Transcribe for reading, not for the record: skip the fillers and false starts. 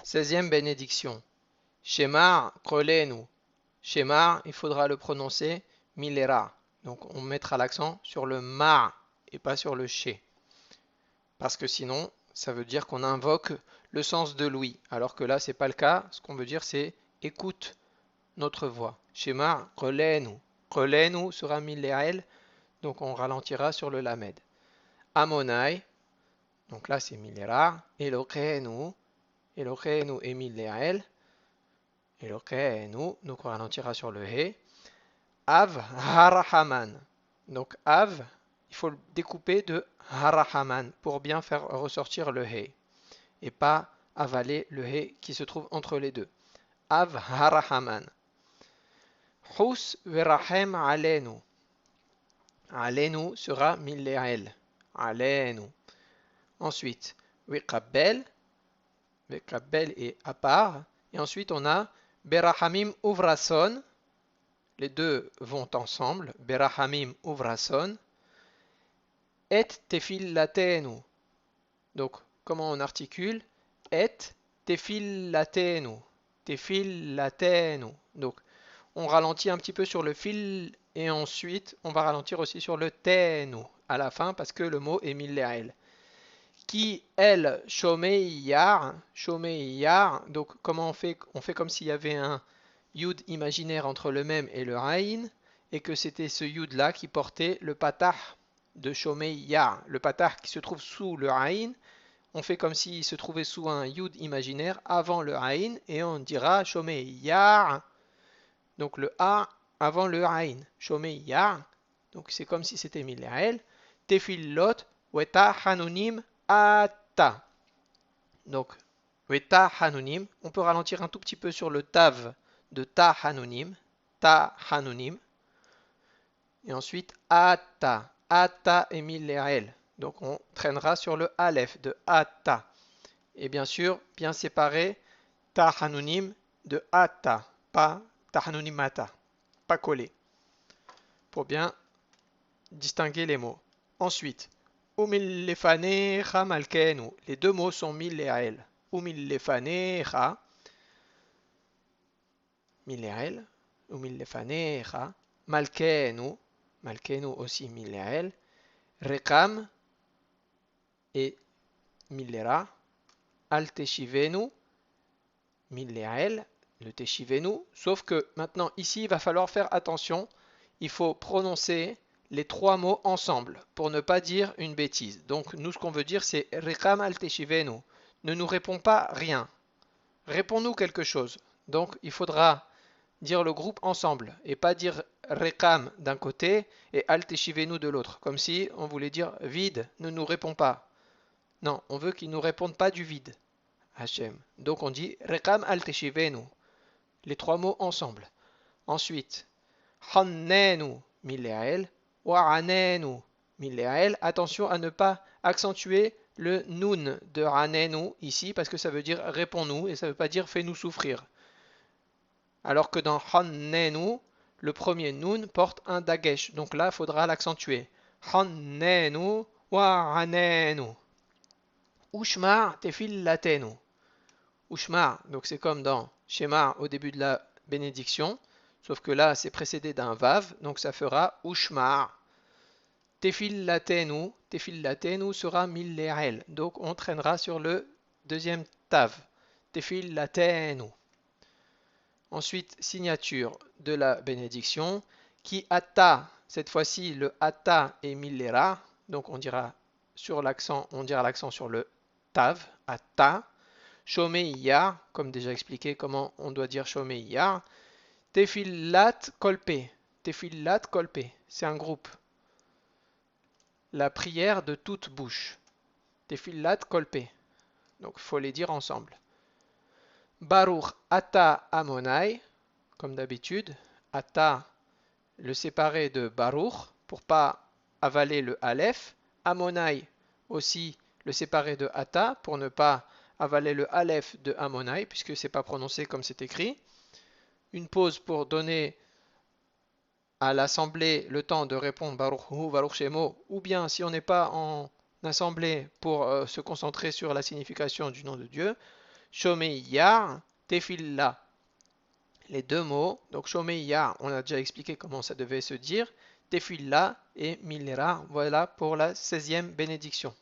16e bénédiction. Shemar kolenu. Shemar, il faudra le prononcer milera. Donc on mettra l'accent sur le ma et pas sur le she. Parce que sinon, ça veut dire qu'on invoque le sens de l'ouïe. Alors que là, c'est pas le cas. Ce qu'on veut dire, c'est écoute notre voix. Shemar kolenu. Kolenu sera milerael. Donc on ralentira sur le lamed. Amonai. Donc là, c'est milera. Elokeinu. Elokeinu est milerael. Elokeinu. Donc on ralentira sur le he. Av harahaman. Donc av, il faut le découper de harahaman pour bien faire ressortir le he et pas avaler le he qui se trouve entre les deux. Av harahaman. Hus verahem alenu. Alenu sera milleel. Alenu. Ensuite, wiqabbel. Wiqabbel est à part. Et ensuite, on a berahamim uvrason. Les deux vont ensemble. Berahamim uvrason. Et tefillatenu. Donc, comment on articule? Et tefillatenu. Tefillatenu. Donc, on ralentit un petit peu sur le fil et ensuite, on va ralentir aussi sur le tenu à la fin parce que le mot est milleel. Qui, elle, shomeiyar. Shomeiyar. Donc, comment on fait? On fait comme s'il y avait un yud imaginaire entre le même et le aïn, et que c'était ce yud là qui portait le patah de Shomeiyar. Le patah qui se trouve sous le aïn, on fait comme s'il se trouvait sous un yud imaginaire avant le aïn, et on dira Shomeiyar. Donc le a avant le aïn. Shomeiyar. Donc c'est comme si c'était milerael. Tefillot weta hanunim ata. Donc weta hanunim. On peut ralentir un tout petit peu sur le tav de ta hanunim, et ensuite ata, ata et milerael. Donc on traînera sur le aleph de ata. Et bien sûr, bien séparer ta hanunim de ata, pas ta hanunimata, pas collé, pour bien distinguer les mots. Ensuite, umillefanecha malkenu. Les deux mots sont milerael. Umillefanecha, milerael, umillefanecha, malkenu, malkenu aussi milerael, rekam et millera, al teshivenu, milerael, le teshivenu, sauf que maintenant ici il va falloir faire attention, il faut prononcer les trois mots ensemble pour ne pas dire une bêtise. Donc nous ce qu'on veut dire c'est rekam al teshivenu, ne nous réponds pas rien, réponds-nous quelque chose. Donc il faudra dire le groupe ensemble et pas dire rekam d'un côté et al teshivenu de l'autre, comme si on voulait dire vide, ne nous réponds pas. Non, on veut qu'ils ne nous répondent pas du vide. Hachem. Donc on dit rekam al teshivenu, les trois mots ensemble. Ensuite, hannenu milerael, wa'anenu milerael. Attention à ne pas accentuer le nun de hanenu ici parce que ça veut dire réponds-nous et ça ne veut pas dire fais-nous souffrir. Alors que dans hannenu, le premier nun porte un dagesh. Donc là, il faudra l'accentuer. Hannenu wa'anenu. Ushma tefillatenu. Ushma, donc c'est comme dans Shema au début de la bénédiction, sauf que là c'est précédé d'un vav, donc ça fera Ushma. Tefillatenu, tefillatenu sera millerel, donc on traînera sur le deuxième tav. Tefillatenu. Ensuite, signature de la bénédiction, qui ata, cette fois-ci le ata est millera, donc on dira sur l'accent, on dira l'accent sur le tav, ata. Shomeiya, comme déjà expliqué comment on doit dire Shomeiya. Tefillat kolpe. Tefillat kolpe, c'est un groupe. La prière de toute bouche. Tefillat kolpe. Donc il faut les dire ensemble. Baruch ata amonai, comme d'habitude. Ata, le séparé de Baruch, pour pas avaler le aleph. Amonai, aussi le séparé de ata, pour ne pas avaler le aleph de Amonai, puisque c'est pas prononcé comme c'est écrit. Une pause pour donner à l'assemblée le temps de répondre Baruch Hu, Baruch Shemo, ou bien si on n'est pas en assemblée pour se concentrer sur la signification du nom de Dieu, Shomeiyar, Tefillah. Les deux mots, donc Shomeiyar, on a déjà expliqué comment ça devait se dire. Tefillah et Milera, voilà pour la 16e bénédiction.